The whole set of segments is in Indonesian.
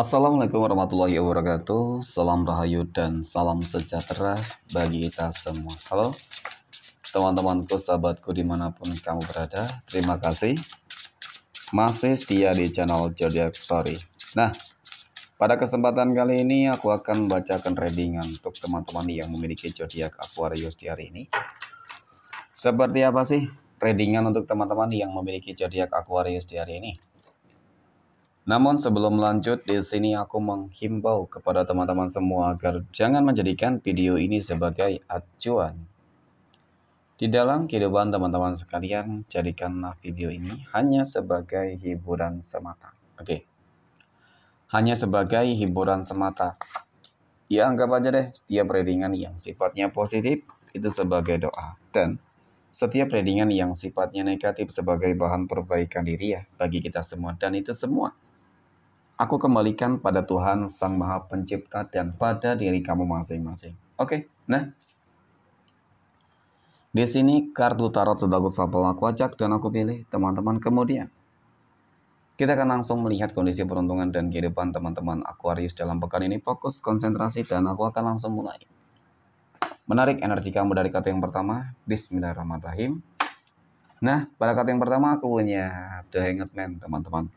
Assalamualaikum warahmatullahi wabarakatuh. Salam rahayu dan salam sejahtera bagi kita semua. Halo teman-temanku, sahabatku dimanapun kamu berada. Terima kasih masih setia di channel Zodiac Story. Nah, pada kesempatan kali ini aku akan bacakan readingan untuk teman-teman yang memiliki zodiak Aquarius di hari ini. Seperti apa sih readingan untuk teman-teman yang memiliki zodiak Aquarius di hari ini? Namun sebelum lanjut, di sini aku menghimbau kepada teman-teman semua agar jangan menjadikan video ini sebagai acuan. Di dalam kehidupan teman-teman sekalian, jadikanlah video ini hanya sebagai hiburan semata. Oke. Hanya sebagai hiburan semata. Ya, anggap aja deh setiap readingan yang sifatnya positif itu sebagai doa, dan setiap readingan yang sifatnya negatif sebagai bahan perbaikan diri ya bagi kita semua, dan itu semua aku kembalikan pada Tuhan Sang Maha Pencipta dan pada diri kamu masing-masing. Oke, nah di sini kartu tarot sudah aku shuffle, aku acak dan aku pilih teman-teman. Kemudian kita akan langsung melihat kondisi peruntungan dan kehidupan teman-teman Aquarius dalam pekan ini. Fokus, konsentrasi, dan aku akan langsung mulai menarik energi kamu dari kartu yang pertama. Bismillahirrahmanirrahim. Nah, pada kartu yang pertama aku punya The Hanged Man, teman-teman.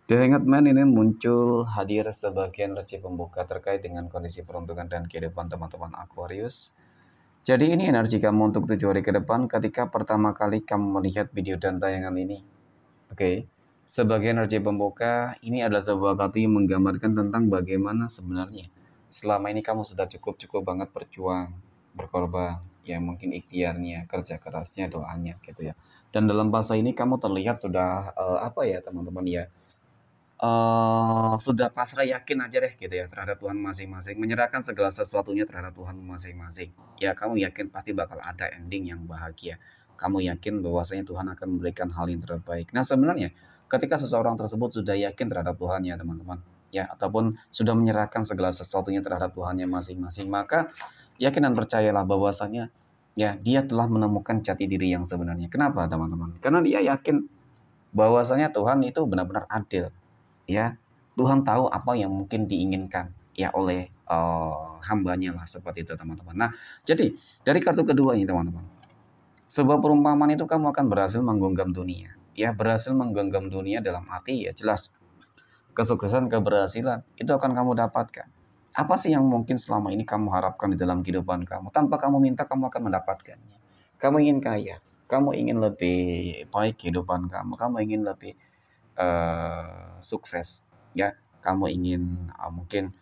The Hanged Man ini muncul hadir sebagai energi pembuka terkait dengan kondisi peruntungan dan kehidupan teman-teman Aquarius. Jadi ini energi kamu untuk 7 hari ke depan ketika pertama kali kamu melihat video dan tayangan ini. Oke. Sebagai energi pembuka, ini adalah sebuah kartu yang menggambarkan tentang bagaimana sebenarnya selama ini kamu sudah cukup banget berjuang, berkorban, ya mungkin ikhtiarnya, kerja kerasnya, doanya gitu ya. Dan dalam fase ini kamu terlihat sudah teman-teman ya, sudah pasrah, yakin aja deh gitu ya terhadap Tuhan masing-masing, menyerahkan segala sesuatunya terhadap Tuhan masing-masing. Ya, kamu yakin pasti bakal ada ending yang bahagia. Kamu yakin bahwasanya Tuhan akan memberikan hal yang terbaik. Nah, sebenarnya ketika seseorang tersebut sudah yakin terhadap Tuhan ya teman-teman, ya ataupun sudah menyerahkan segala sesuatunya terhadap Tuhannya masing-masing, maka yakin dan percayalah bahwasanya ya dia telah menemukan jati diri yang sebenarnya. Kenapa teman-teman? Karena dia yakin bahwasanya Tuhan itu benar-benar adil. Ya, Tuhan tahu apa yang mungkin diinginkan ya oleh hambanya lah, seperti itu teman-teman. Nah, jadi dari kartu kedua ini teman-teman, sebuah perumpamaan itu kamu akan berhasil menggenggam dunia. Ya, berhasil menggenggam dunia dalam arti ya jelas kesuksesan, keberhasilan itu akan kamu dapatkan. Apa sih yang mungkin selama ini kamu harapkan di dalam kehidupan kamu? Tanpa kamu minta, kamu akan mendapatkannya. Kamu ingin kaya, kamu ingin lebih baik kehidupan kamu, kamu ingin lebih sukses ya, kamu ingin mungkin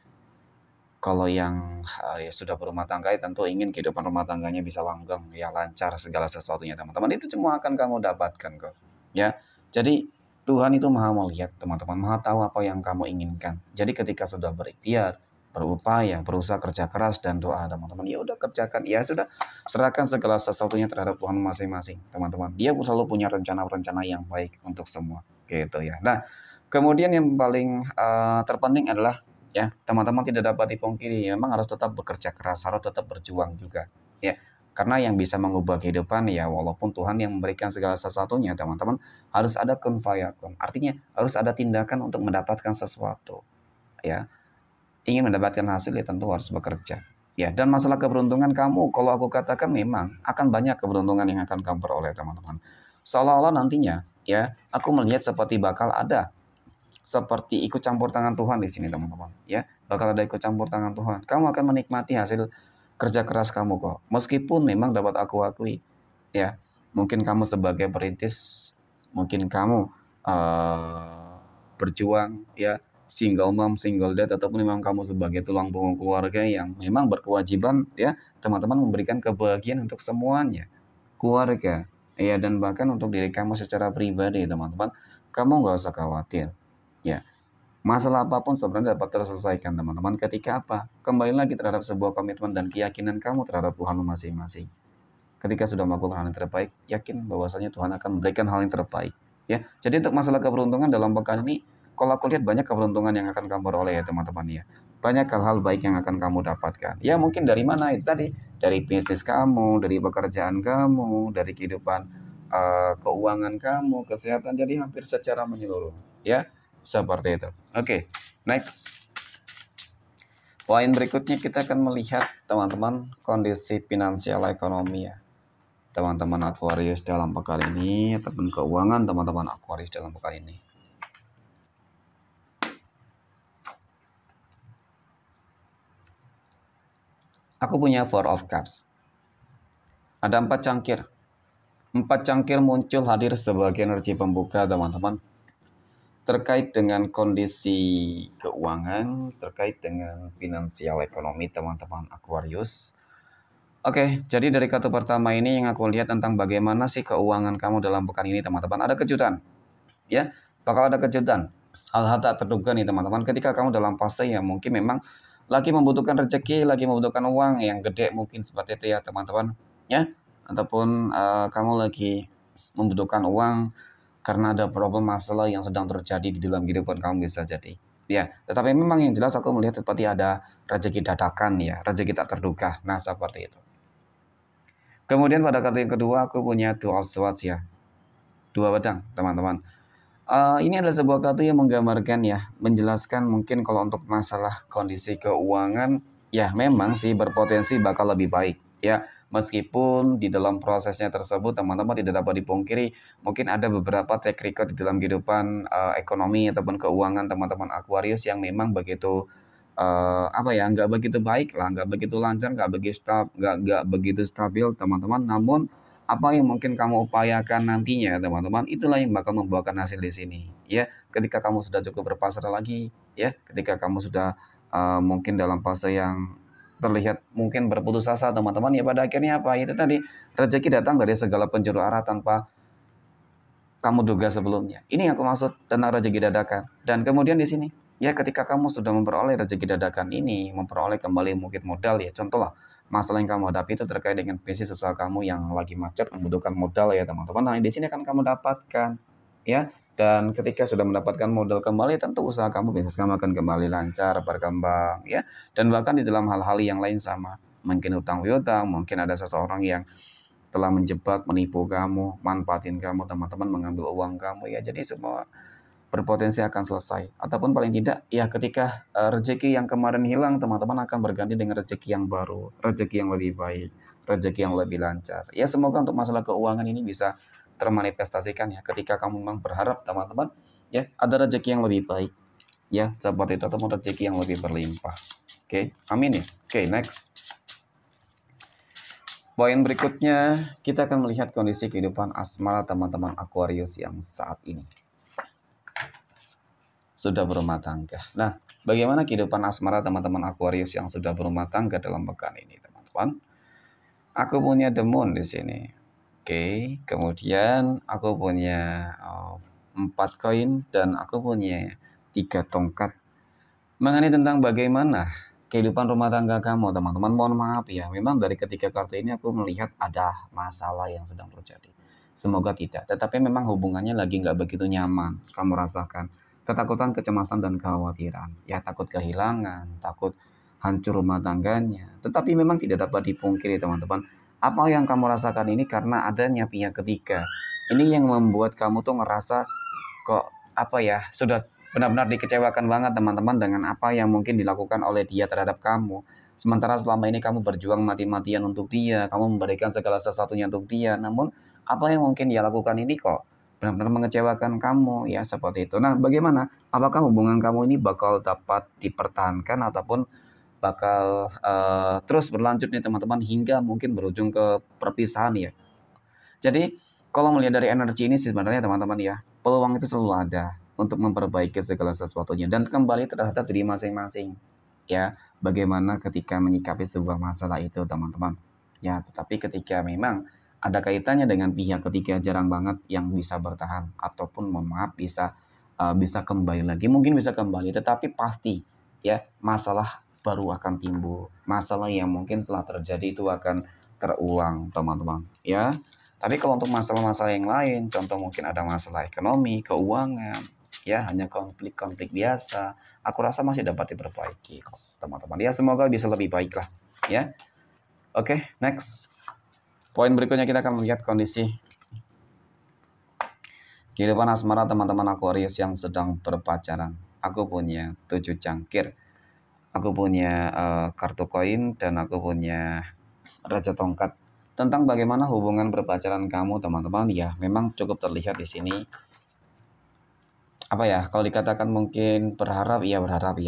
kalau yang ya sudah berumah tangga ya tentu ingin kehidupan rumah tangganya bisa langgeng ya, lancar segala sesuatunya teman-teman. Itu semua akan kamu dapatkan kok ya. Jadi Tuhan itu maha melihat teman-teman, maha tahu apa yang kamu inginkan. Jadi ketika sudah berikhtiar, berupaya, berusaha, kerja keras dan doa teman-teman, ya udah kerjakan, ya sudah serahkan segala sesuatunya terhadap Tuhan masing-masing teman-teman. Dia selalu punya rencana-rencana yang baik untuk semua gitu ya. Nah, kemudian yang paling terpenting adalah ya teman-teman tidak dapat dipungkiri, memang harus tetap bekerja keras, harus tetap berjuang juga ya. Karena yang bisa mengubah kehidupan ya walaupun Tuhan yang memberikan segala sesuatunya teman-teman, harus ada kun fayakun. Artinya harus ada tindakan untuk mendapatkan sesuatu ya. Ingin mendapatkan hasil ya tentu harus bekerja. Ya, dan masalah keberuntungan kamu, kalau aku katakan memang akan banyak keberuntungan yang akan kamu peroleh teman-teman. Seolah-olah nantinya ya, aku melihat seperti bakal ada seperti ikut campur tangan Tuhan di sini teman-teman ya. Bakal ada ikut campur tangan Tuhan. Kamu akan menikmati hasil kerja keras kamu kok. Meskipun memang dapat aku akui ya, mungkin kamu sebagai perintis, mungkin kamu berjuang ya, single mom, single dad, ataupun memang kamu sebagai tulang punggung keluarga yang memang berkewajiban ya teman-teman memberikan kebahagiaan untuk semuanya, keluarga ya, dan bahkan untuk diri kamu secara pribadi teman-teman. Kamu nggak usah khawatir ya, masalah apapun sebenarnya dapat terselesaikan teman-teman ketika apa? Kembali lagi terhadap sebuah komitmen dan keyakinan kamu terhadap Tuhan masing-masing. Ketika sudah melakukan hal yang terbaik, yakin bahwasanya Tuhan akan memberikan hal yang terbaik ya. Jadi untuk masalah keberuntungan dalam pekan ini, kalau aku lihat banyak keberuntungan yang akan kamu peroleh ya teman-teman ya. Banyak hal-hal baik yang akan kamu dapatkan. Ya mungkin dari mana itu tadi? Dari bisnis kamu, dari pekerjaan kamu, dari kehidupan keuangan kamu, kesehatan, jadi hampir secara menyeluruh ya. Seperti itu. Oke, next. Poin berikutnya kita akan melihat teman-teman kondisi finansial ekonomi ya. Teman-teman Aquarius dalam pekan ini ataupun keuangan teman-teman Aquarius dalam pekan ini. Aku punya Four of Cups. Ada 4 cangkir. 4 cangkir muncul hadir sebagai energi pembuka teman-teman. Terkait dengan kondisi keuangan, terkait dengan finansial ekonomi teman-teman Aquarius. Oke, jadi dari kartu pertama ini yang aku lihat tentang bagaimana sih keuangan kamu dalam pekan ini teman-teman. Ada kejutan, ya, bakal ada kejutan. Hal-hal tak terduga nih teman-teman ketika kamu dalam fase yang mungkin memang lagi membutuhkan rezeki, lagi membutuhkan uang yang gede mungkin seperti itu ya teman-teman, ya. Ataupun kamu lagi membutuhkan uang karena ada problem masalah yang sedang terjadi di dalam kehidupan kamu bisa jadi. Ya, tetapi memang yang jelas aku melihat seperti ada rezeki dadakan ya, rezeki tak terduga. Nah, seperti itu. Kemudian pada kartu yang kedua aku punya Two of Swords ya. 2 pedang, teman-teman. Ini adalah sebuah kartu yang menggambarkan ya, menjelaskan mungkin kalau untuk masalah kondisi keuangan, ya memang sih berpotensi bakal lebih baik ya. Meskipun di dalam prosesnya tersebut teman-teman tidak dapat dipungkiri mungkin ada beberapa track record di dalam kehidupan ekonomi ataupun keuangan teman-teman Aquarius yang memang begitu nggak begitu baik lah, nggak begitu lancar, nggak begitu stabil teman-teman. Namun apa yang mungkin kamu upayakan nantinya teman-teman, itulah yang bakal membuahkan hasil di sini ya. Ketika kamu sudah cukup berpasrah lagi ya, ketika kamu sudah mungkin dalam fase yang terlihat mungkin berputus asa teman-teman ya, pada akhirnya apa itu tadi, rezeki datang dari segala penjuru arah tanpa kamu duga sebelumnya. Ini yang aku maksud tentang rezeki dadakan. Dan kemudian di sini, ya ketika kamu sudah memperoleh rezeki dadakan ini, memperoleh kembali mungkin modal ya. Contoh lah, masalah yang kamu hadapi itu terkait dengan bisnis usaha kamu yang lagi macet, membutuhkan modal ya teman-teman. Nah, di sini akan kamu dapatkan ya. Dan ketika sudah mendapatkan modal kembali, tentu usaha kamu, bisnis kamu akan kembali lancar, berkembang ya. Dan bahkan di dalam hal-hal yang lain sama. Mungkin utang piutang, mungkin ada seseorang yang telah menjebak, menipu kamu, manfaatin kamu, teman-teman mengambil uang kamu ya. Jadi semua berpotensi akan selesai. Ataupun paling tidak ya ketika rezeki yang kemarin hilang, teman-teman akan berganti dengan rezeki yang baru, rezeki yang lebih baik, rezeki yang lebih lancar. Ya semoga untuk masalah keuangan ini bisa termanifestasikan ya ketika kamu memang berharap teman-teman ya ada rezeki yang lebih baik ya, seperti itu, ataupun rezeki yang lebih berlimpah. Oke, amin ya. Oke, next. Poin berikutnya, kita akan melihat kondisi kehidupan asmara teman-teman Aquarius yang saat ini sudah berumah tangga. Nah, bagaimana kehidupan asmara teman-teman Aquarius yang sudah berumah tangga dalam pekan ini, teman-teman? Aku punya The Moon di sini. Oke, kemudian aku punya 4 koin dan aku punya 3 tongkat. Mengenai tentang bagaimana kehidupan rumah tangga kamu, teman-teman, mohon maaf ya, memang dari ketiga kartu ini aku melihat ada masalah yang sedang terjadi. Semoga tidak, tetapi memang hubungannya lagi nggak begitu nyaman. Kamu rasakan ketakutan, kecemasan, dan kekhawatiran. Ya, takut kehilangan, takut hancur rumah tangganya. Tetapi memang tidak dapat dipungkiri, teman-teman. Apa yang kamu rasakan ini karena adanya pihak ketiga. Ini yang membuat kamu tuh ngerasa kok sudah benar-benar dikecewakan banget teman-teman dengan apa yang mungkin dilakukan oleh dia terhadap kamu. Sementara selama ini kamu berjuang mati-matian untuk dia, kamu memberikan segala sesuatunya untuk dia. Namun apa yang mungkin dia lakukan ini kok benar-benar mengecewakan kamu ya, seperti itu. Nah, bagaimana? Apakah hubungan kamu ini bakal dapat dipertahankan ataupun bakal terus berlanjut nih teman-teman hingga mungkin berujung ke perpisahan ya. Jadi kalau melihat dari energi ini sebenarnya teman-teman ya, peluang itu selalu ada untuk memperbaiki segala sesuatunya dan kembali terhadap diri masing-masing. Ya, bagaimana ketika menyikapi sebuah masalah itu teman-teman. Ya, tetapi ketika memang ada kaitannya dengan pihak ketiga, jarang banget yang bisa bertahan ataupun mohon maaf bisa kembali lagi. Mungkin bisa kembali, tetapi pasti ya masalah baru akan timbul. Masalah yang mungkin telah terjadi itu akan terulang teman-teman. Ya, tapi kalau untuk masalah-masalah yang lain, contoh mungkin ada masalah ekonomi, keuangan, ya hanya konflik-konflik biasa, aku rasa masih dapat diperbaiki kok, teman-teman. Ya semoga bisa lebih baik lah, ya. Oke, next. Poin berikutnya kita akan melihat kondisi Kehidupan asmara teman-teman Aquarius yang sedang berpacaran. Aku punya 7 cangkir. Aku punya kartu koin dan aku punya raja tongkat. Tentang bagaimana hubungan berpacaran kamu teman-teman, ya memang cukup terlihat di sini. Apa ya, kalau dikatakan mungkin berharap ya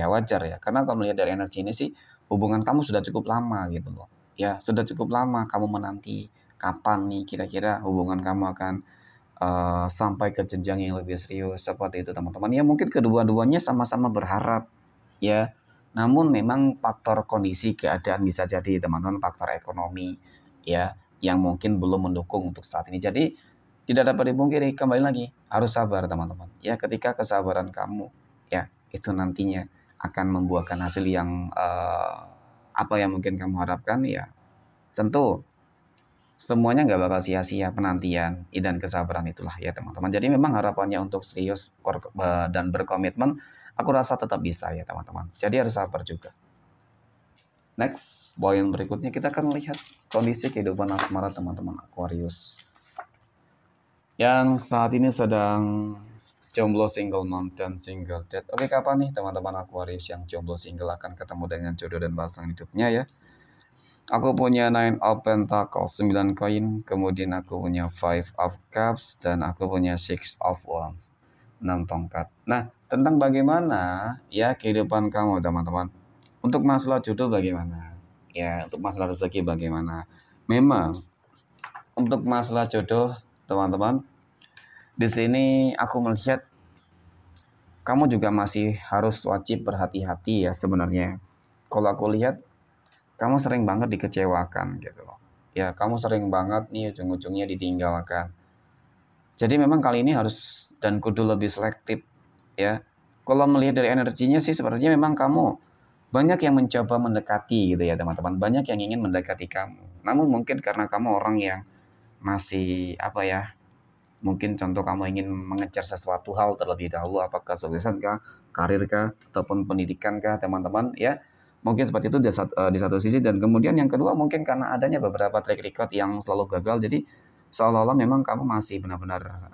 wajar ya. Karena kalau melihat dari energi ini sih hubungan kamu sudah cukup lama gitu loh. Ya, sudah cukup lama kamu menanti kapan nih kira-kira hubungan kamu akan sampai ke jenjang yang lebih serius seperti itu teman-teman. Ya mungkin kedua-duanya sama-sama berharap ya. Namun memang faktor kondisi keadaan bisa jadi teman-teman, faktor ekonomi ya yang mungkin belum mendukung untuk saat ini. Jadi tidak dapat dipungkiri, kembali lagi harus sabar teman-teman. Ya ketika kesabaran kamu ya itu nantinya akan membuahkan hasil yang apa yang mungkin kamu harapkan ya. Tentu semuanya nggak bakal sia-sia penantian dan kesabaran itulah ya teman-teman. Jadi memang harapannya untuk serius dan berkomitmen, aku rasa tetap bisa ya teman-teman. Jadi harus sabar juga. Next, poin berikutnya kita akan lihat kondisi kehidupan asmara teman-teman Aquarius yang saat ini sedang jomblo, single mom, dan single dad. Oke, kapan nih teman-teman Aquarius yang jomblo single akan ketemu dengan jodoh dan pasangan hidupnya ya? Aku punya 9 of Pentacles, 9 koin, kemudian aku punya 5 of Cups, dan aku punya 6 of Wands, 6 tongkat. Nah, tentang bagaimana ya kehidupan kamu teman-teman. Untuk masalah jodoh bagaimana? Ya, untuk masalah rezeki bagaimana? Memang untuk masalah jodoh teman-teman, di sini aku melihat kamu juga masih harus wajib berhati-hati ya sebenarnya. Kalau aku lihat kamu sering banget dikecewakan gitu loh. Ya, kamu sering banget nih ujung-ujungnya ditinggalkan. Jadi memang kali ini harus dan kudu lebih selektif ya. Kalau melihat dari energinya sih sepertinya memang kamu banyak yang mencoba mendekati gitu ya teman-teman. Banyak yang ingin mendekati kamu. Namun mungkin karena kamu orang yang masih apa ya, mungkin contoh kamu ingin mengejar sesuatu hal terlebih dahulu, apakah kesuksesan kah, karir kah, ataupun pendidikan kah teman-teman ya. Mungkin seperti itu di satu sisi, dan kemudian yang kedua mungkin karena adanya beberapa track record yang selalu gagal, jadi seolah-olah memang kamu masih benar-benar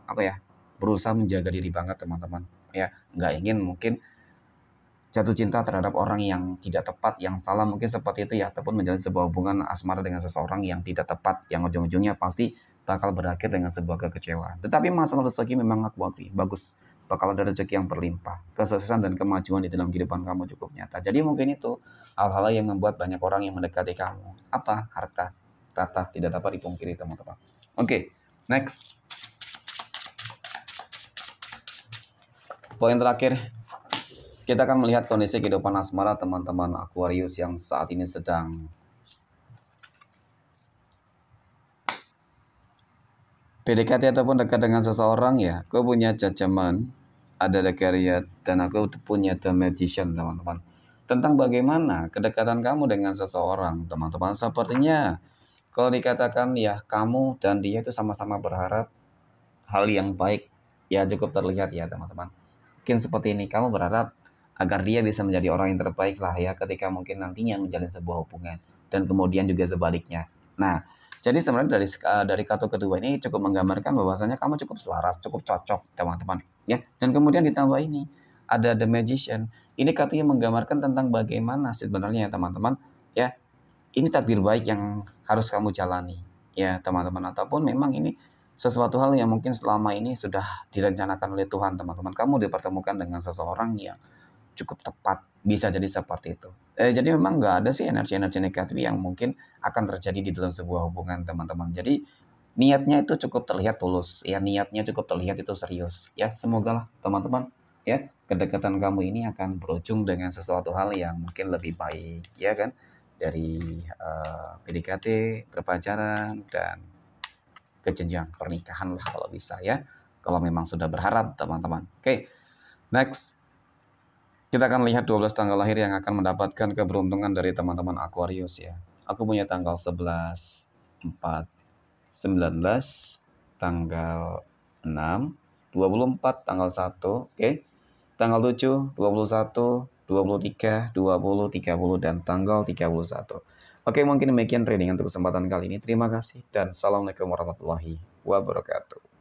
apa ya, berusaha menjaga diri banget teman-teman ya, nggak ingin mungkin jatuh cinta terhadap orang yang tidak tepat, yang salah mungkin seperti itu ya, ataupun menjalin sebuah hubungan asmara dengan seseorang yang tidak tepat, yang ujung-ujungnya pasti bakal berakhir dengan sebuah kekecewaan. Tetapi masalah rezeki memang aku akui, bagus. Bakal ada rezeki yang berlimpah, kesuksesan dan kemajuan di dalam kehidupan kamu cukup nyata. Jadi mungkin itu hal-hal yang membuat banyak orang yang mendekati kamu. Apa? Harta, tata, tidak dapat dipungkiri teman-teman. Oke, next. Poin terakhir, kita akan melihat kondisi kehidupan asmara teman-teman Aquarius yang saat ini sedang PDKT ataupun dekat dengan seseorang ya. Aku punya Judgment, ada The Carrier, dan aku punya The Magician teman-teman. Tentang bagaimana kedekatan kamu dengan seseorang teman-teman. Sepertinya kalau dikatakan ya kamu dan dia itu sama-sama berharap hal yang baik. Ya cukup terlihat ya teman-teman. Mungkin seperti ini, kamu berharap agar dia bisa menjadi orang yang terbaik lah ya ketika mungkin nantinya menjalin sebuah hubungan, dan kemudian juga sebaliknya. Nah, jadi sebenarnya dari kartu kedua ini cukup menggambarkan bahwasanya kamu cukup selaras, cukup cocok teman-teman ya. Dan kemudian ditambah ini ada The Magician. Ini kartunya menggambarkan tentang bagaimana sebenarnya ya teman-teman ya. Ini takdir baik yang harus kamu jalani ya teman-teman, ataupun memang ini sesuatu hal yang mungkin selama ini sudah direncanakan oleh Tuhan teman-teman. Kamu dipertemukan dengan seseorang yang cukup tepat, bisa jadi seperti itu. Jadi memang nggak ada sih energi-energi negatif yang mungkin akan terjadi di dalam sebuah hubungan teman-teman. Jadi niatnya itu cukup terlihat tulus, ya niatnya cukup terlihat itu serius. Ya semoga lah teman-teman ya kedekatan kamu ini akan berujung dengan sesuatu hal yang mungkin lebih baik, ya kan? Dari PDKT, berpacaran, dan ke jenjang pernikahan lah kalau bisa ya. Kalau memang sudah berharap teman-teman. Oke, next. Kita akan lihat 12 tanggal lahir yang akan mendapatkan keberuntungan dari teman-teman Aquarius ya. Aku punya tanggal 11, 4, 19, tanggal 6, 24, tanggal 1, oke. Tanggal 7, 21, 23, 20, 30, dan tanggal 31. Oke, mungkin demikian reading untuk kesempatan kali ini. Terima kasih dan assalamualaikum warahmatullahi wabarakatuh.